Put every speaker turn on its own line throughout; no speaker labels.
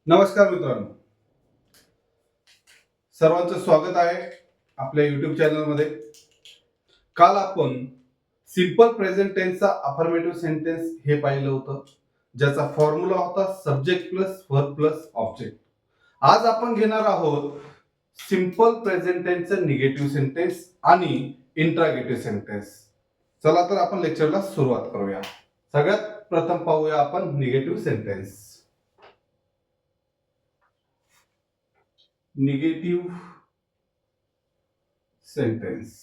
नमस्कार मित्रांनो, सर्वांचं स्वागत आहे आपल्या युट्यूब चॅनलमध्ये. काल आपण सिंपल प्रेझेंट टेन्सचा अफर्मेटिव्ह सेंटेन्स हे पाहिलं होतं, ज्याचा फॉर्म्युला होता subject plus verb plus object. आज आपण घेणार आहोत सिंपल प्रेझेंट टेन्सचं निगेटिव्ह सेंटेन्स आणि इंट्रागेटिव्ह सेंटेन्स. चला तर आपण लेक्चरला सुरुवात करूया. सगळ्यात प्रथम पाहूया आपण निगेटिव्ह सेंटेन्स. निगेटिव्ह सेंटेन्स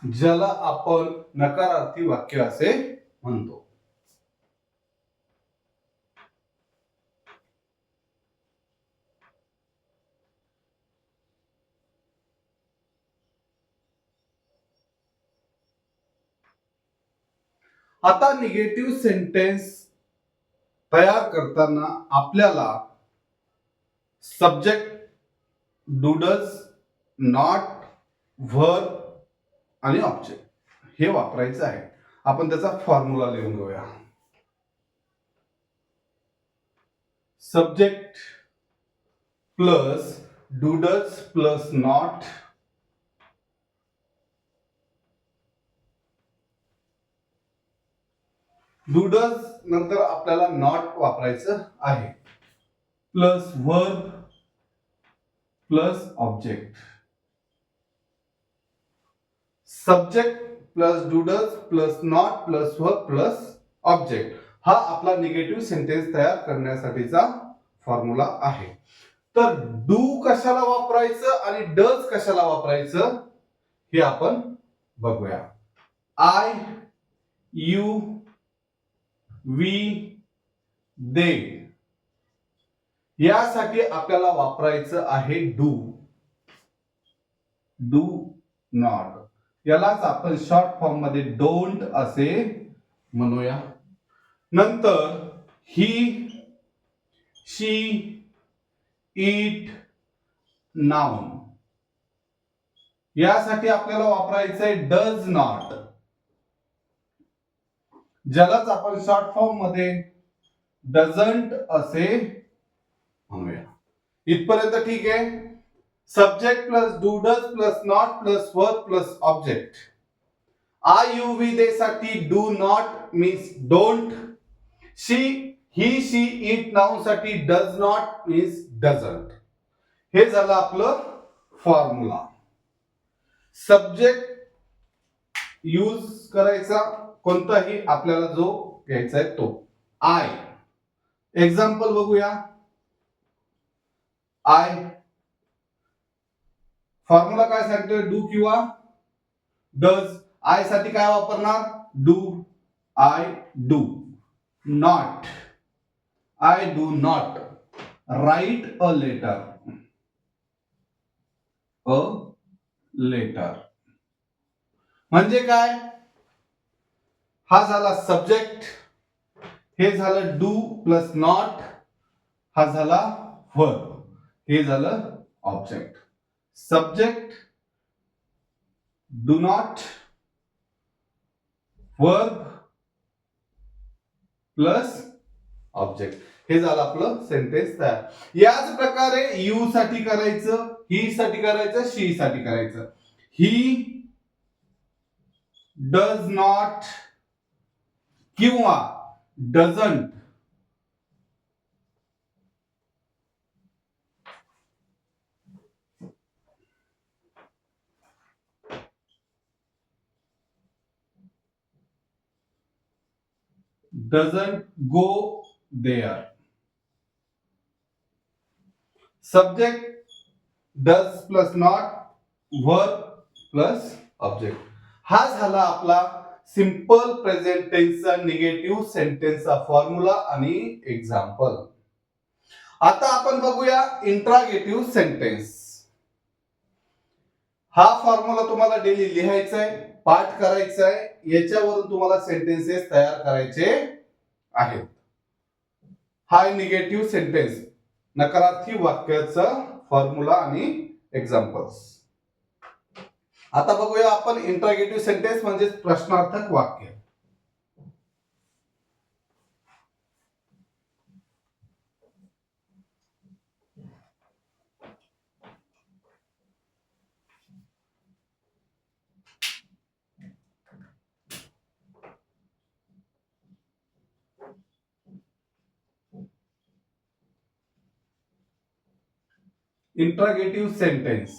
ज्याला आपण नकारार्थी वाक्य असे म्हणतो. आता निगेटिव्ह सेंटेन्स तयार करताना आपल्याला सब्जेक्ट, डूडल्स, नॉट, व्हर्ब आणि ऑब्जेक्ट हे वापरायचं आहे. आपण त्याचा फॉर्म्युला लिहून घेऊया. Subject plus do does plus not doodles नंतर आपल्याला नॉट वापरायचं आहे, plus verb plus object. Subject plus do does plus not plus verb plus object हा आपला निगेटिव्ह सेंटेन्स तयार करण्यासाठीचा फॉर्म्युला आहे. तर डू कशाला वापरायचं आणि डज कशाला वापरायचं हे आपण बघूया. आय, यू, वी, दे यासाठी आपल्याला वापरायचं आहे डू. डू नॉट यालाच आपण शॉर्ट फॉर्म मध्ये डोंट असे म्हणूया. नंतर ही, शी, इट, नाउन यासाठी आपल्याला वापरायचं आहे डज नॉट, ज्यालाच आपण शॉर्ट फॉर्म मध्ये डझंट असे म्हणूया. इथपर्यंत ठीक आहे. Subject plus do does plus not plus verb plus object. I, you, we, they साठी do not means don't. She, he, she, it, noun साठी डज नॉट मीन्स डझंट. हे झालं आपलं फॉर्म्युला. सब्जेक्ट यूज करायचा कोणताही आपल्याला जो घ्यायचा आहे तो. आय एक्झाम्पल बघूया. आय फॉर्म्युला काय सांगतोय, डू किंवा डज. आय साठी काय वापरणार, do. I do. Not, I do not write a letter. A letter म्हणजे काय, हा झाला सब्जेक्ट, हे झालं डू प्लस नॉट, हा झाला वर्ब, हे झालं object. Subject, do not, verb plus object, हे झालं आपलं सेंटेन्स तयार. याच प्रकारे यू साठी करायचं, ही साठी करायचं, शी साठी करायचं. ही डज नॉट किंवा doesn't doesn't go there. Subject does plus not, verb plus object. हा झाला आपला सिंपल प्रेझेंट टेन्सचा निगेटिव्ह सेंटेन्सचा फॉर्म्युला आणि एक्झाम्पल. आता आपण बघूया इंट्रागेटिव्ह सेंटेन्स. हा फॉर्म्युला तुम्हाला डेली लिहायचा आहे, पाठ करायचा आहे, याच्यावरून तुम्हाला सेंटेन्सेस तयार करायचे आहेत. हा निगेटिव्ह सेंटेन्स नकारार्थी वाक्याचा फॉर्म्युला आणि एक्झाम्पल्स. आता बघूया आपण इंट्रागेटिव्ह सेंटेन्स म्हणजे प्रश्नार्थक वाक्य. Interrogative sentence.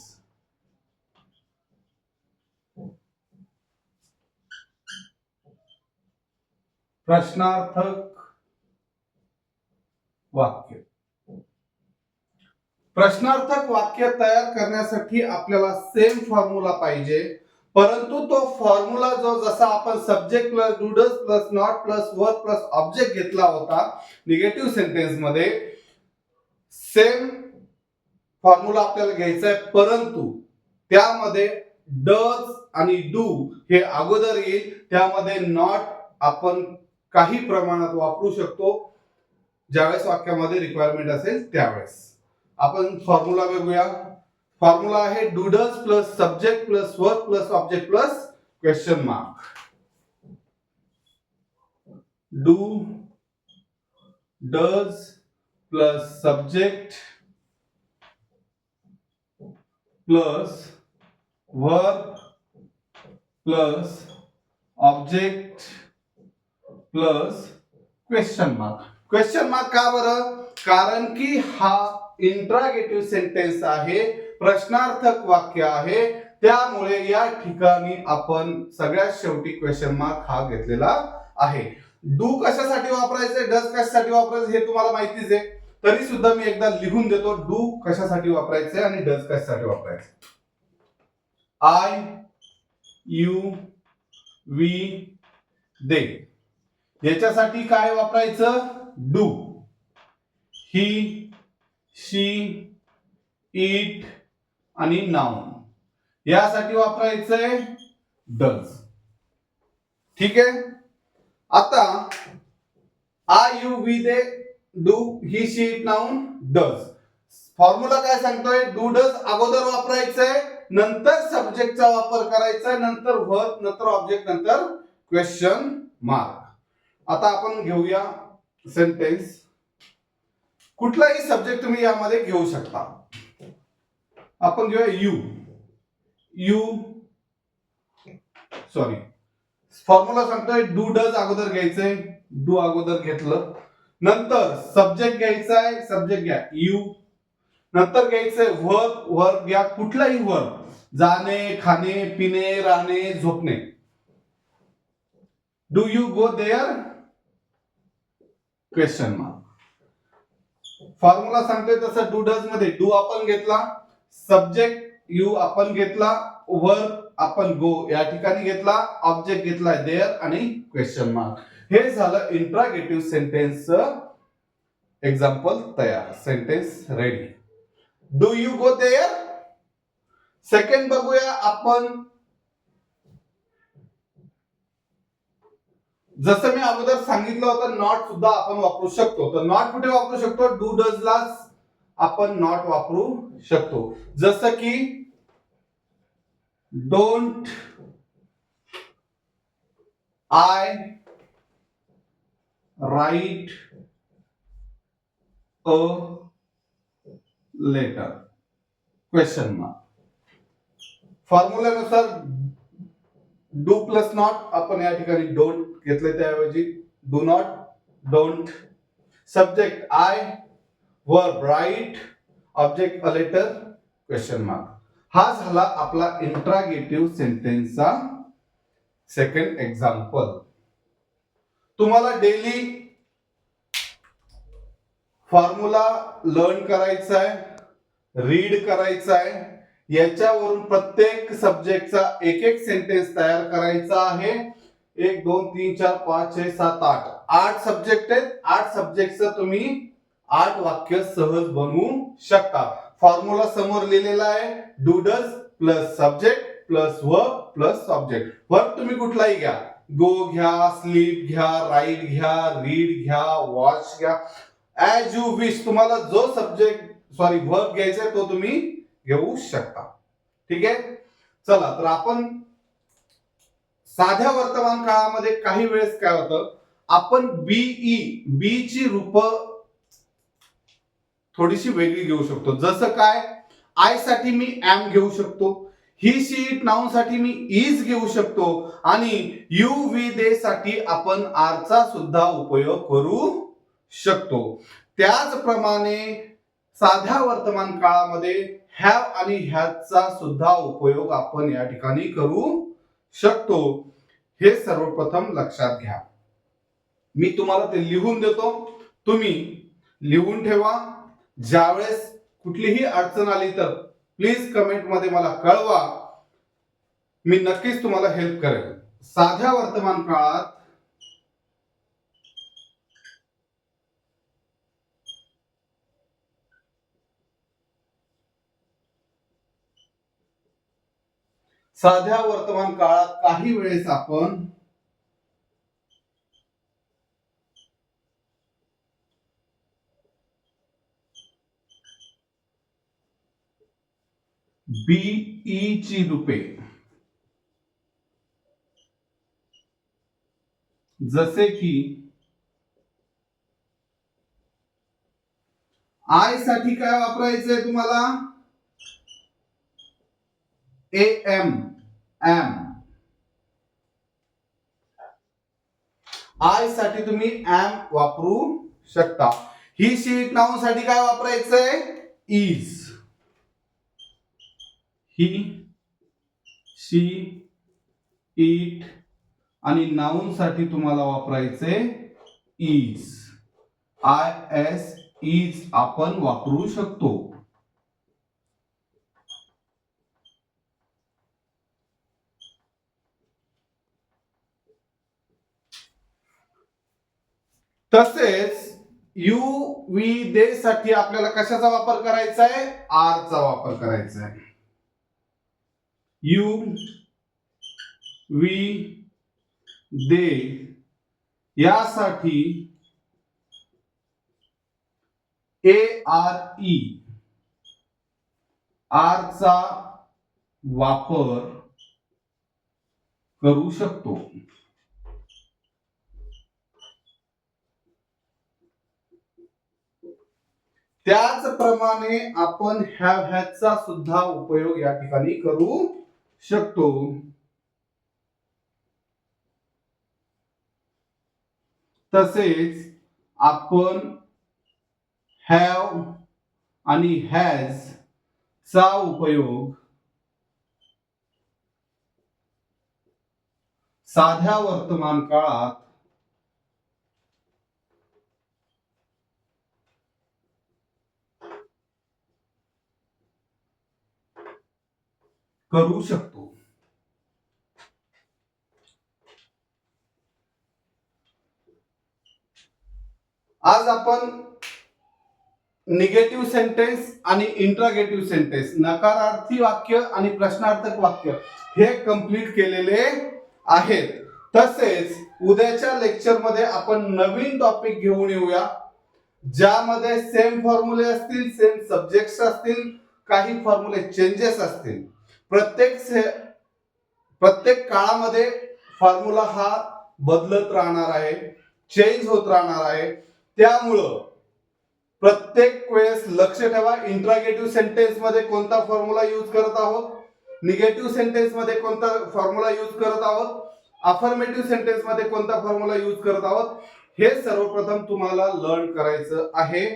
प्रश्नार्थक वाक्य. प्रश्नार्थक वाक्य तयार करण्यासाठी आपल्याला सेम फॉर्म्युला पाहिजे, परंतु तो फॉर्म्युला जो जसा आपण subject plus do does plus not plus verb plus object घेतला होता निगेटिव्ह सेंटेन्स मध्ये, सेम फॉर्म्युला आपल्याला घ्यायचा आहे, परंतु त्यामध्ये डज आणि डू हे अगोदर येईल, त्यामध्ये नॉट आपण काही प्रमाणात वापरू शकतो ज्यावेळेस वाक्यामध्ये रिक्वायरमेंट असेल त्यावेळेस. आपण फॉर्म्युला बघूया. फॉर्म्युला आहे do does plus subject plus verb plus object plus question mark. Do does plus subject plus verb plus object plus question mark. Question mark का बरं? कारण की हा इंट्रागेटिव्ह सेंटेन्स आहे, प्रश्नार्थक वाक्य आहे, त्यामुळे या ठिकाणी आपण सगळ्यात शेवटी क्वेश्चन मार्क हा घेतलेला आहे. डू कशासाठी वापरायचे, डज कशासाठी वापरायचे हे तुम्हाला माहितीच आहे, तरी सुद्धा मी एकदा लिहून देतो. डू कशासाठी वापरायचे आणि डज कशासाठी वापरायचे. आय, यू, वी, दे याच्यासाठी काय वापरायचं? डू. ही, शी, इट आणि नाउन यासाठी वापरायचंय डज. ठीक आहे. आता I, you, we, they, do, he, she, it, noun, does. Formula काय सांगतोय? डू डज अगोदर वापरायचंय, नंतर सब्जेक्टचा वापर करायचा, नंतर वर्ब, नंतर ऑब्जेक्ट, नंतर क्वेश्चन मार्क. आता आपण घेऊया सेंटेन्स. कुठलाही सब्जेक्ट तुम्ही यामध्ये घेऊ शकता. आपण घेऊया यू. यू सॉरी फॉर्म्युला सांगतोय डू डज अगोदर घ्यायचंय, डू अगोदर घेतलं, नंतर सब्जेक्ट घ्यायचा आहे, सब्जेक्ट घ्या यू, नंतर घ्यायचंय वर्ब, वर्ब घ्या कुठलाही वर्ब, जाणे, खाणे, पिणे, राहणे, झोपणे. Do you go there question mark. Formula सांगतोय तसं डू डज मध्ये डू आपण घेतला, सब्जेक्ट यू आपण घेतला, वर्ब आपण गो या ठिकाणी घेतला, ऑब्जेक्ट घेतला देअर आणि क्वेश्चन मार्क. हे झालं इंट्रागेटिव्ह सेंटेन्स एक्झाम्पल तयार. Sentence ready. Do you go there. Second बघूया आपण. जसं मी अगोदर सांगितलं होतं नॉट सुद्धा आपण वापरू शकतो. तर नॉट कुठे वापरू शकतो? डू डज ला आपण नॉट वापरू शकतो. जसं की don't I write a letter question mark. फॉर्म्युल्यानुसार डू प्लस नॉट आपण या ठिकाणी डोंट घेतले, त्याऐवजी do not, don't, subject I, verb write, object a letter question mark. हा झाला आपला इंट्रागेटिव्ह सेंटेन्सचा सेकंड एक्झाम्पल. तुम्हाला डेली फॉर्म्युला लर्न करायचा आहे, रीड करायचा आहे, याच्यावरून प्रत्येक सब्जेक्टचा एक एक सेंटेन्स तयार करायचा आहे. 1 2 3 4 5 6 7 8 सब्जेक्ट आहेत. 8 सब्जेक्टचं तुम्ही 8 वाक्य सहज बनवू शकता. फॉर्म्युला समोर लिहिलेला आहे do does plus subject plus verb plus object. Verb तुम्ही कुठलाही घ्या, गो घ्या, स्लीप घ्या, राईट घ्या, रीड घ्या, वॉच घ्या, ऍज यू विश. तुम्हाला जो वर्ब घ्यायचा तो तुम्ही घेऊ शकता. ठीक आहे. चला तर आपण साध्या वर्तमान काळामध्ये काही वेळेस काय होतं, आपण बी ची रूप थोडीशी वेगळी घेऊ शकतो. जसं काय, आय साठी मी एम घेऊ शकतो, ही शी इट नाउन साठी मी इज घेऊ शकतो, आणि यू वी दे साठी आपण आर चा सुद्धा उपयोग करू शकतो. त्याचप्रमाणे साध्या वर्तमान काळामध्ये हॅव आणि हॅजचा सुद्धा उपयोग आपण या ठिकाणी करू शकतो, हे सर्वप्रथम लक्षात घ्या. मी तुम्हाला ते लिहून देतो, तुम्ही लिहून ठेवा. ज्यावेळेस कुठलीही अडचण आली तर प्लीज कमेंट मध्ये मला कळवा, मी नक्कीच तुम्हाला हेल्प करेल. साध्या वर्तमान काळात काही वेळेस आपण बीई ची रूपे, जसे की आय साठी काय वापरायचंय तुम्हाला, एम. आय साठी तुम्ही एम वापरू शकता. ही शीट नाउन साठी काय वापरायचंय, इज. ही, शी, इट आणि नाउन साठी तुम्हाला वापरायचे इज. IS इज आपण वापरू शकतो. तसेच यू वी दे साठी आपल्याला कशाचा वापर करायचा आहे, आर चा वापर करायचा आहे. यू वी दे यासाठी ARE आर चा वापर करू शकतो. त्याचप्रमाणे आपण हॅव हॅजचा सुद्धा उपयोग या ठिकाणी करू शकतो. तसेच आपण हॅव आणि हॅज चा उपयोग साध्या वर्तमान काळात करू शकतो. आज आपण निगेटिव्ह सेंटेन्स आणि इंट्रागेटिव्ह सेंटेन्स, नकारार्थी वाक्य आणि प्रश्नार्थक वाक्य हे कंप्लीट केलेले आहेत. तसेच उद्याच्या लेक्चर मध्ये आपण नवीन टॉपिक घेऊन येऊया, ज्यामध्ये सेम फॉर्म्युले असतील, सेम सब्जेक्ट्स असतील, काही फॉर्म्युले चेंजेस असतील. प्रत्येक काळामध्ये फॉर्म्युला हा बदलत राहणार आहे, चेंज होत राहणार आहे. त्यामुळं प्रत्येक वेळेस लक्ष ठेवा, इंट्रागेटिव्ह सेंटेन्स मध्ये कोणता फॉर्म्युला यूज करत आहोत, निगेटिव्ह सेंटेन्स मध्ये कोणता फॉर्म्युला यूज करत आहोत, अफर्मेटिव्ह सेंटेन्स मध्ये कोणता फॉर्म्युला यूज करत आहोत, हे सर्वप्रथम तुम्हाला लर्न करायचं आहे.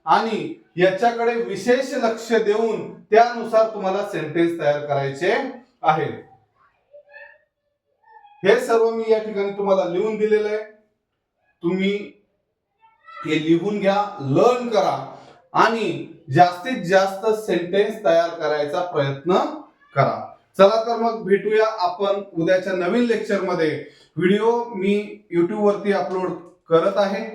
आणि याच्याकडे विशेष लक्ष देऊन त्यानुसार तुम्हाला सेंटेन्स तयार करायचे आहे. हे सर्व मी या ठिकाणी तुम्हाला लिहून दिलेलं आहे. तुम्ही हे लिहून घ्या, लर्न करा आणि जास्तीत जास्त सेंटेन्स तयार करायचा प्रयत्न करा. चला तर मग भेटूया आपण उद्याच्या नवीन लेक्चर मध्ये. व्हिडिओ मी YouTube वरती अपलोड करत आहे,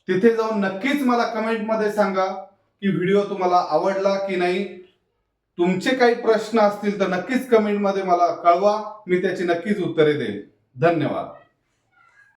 तिथे जाऊन नक्कीच मला कमेंट मध्ये सांगा की व्हिडिओ तुम्हाला आवडला की नाही. तुमचे काही प्रश्न असतील तर नक्कीच कमेंट मध्ये मला कळवा, मी त्याची नक्कीच उत्तरे देईन. धन्यवाद.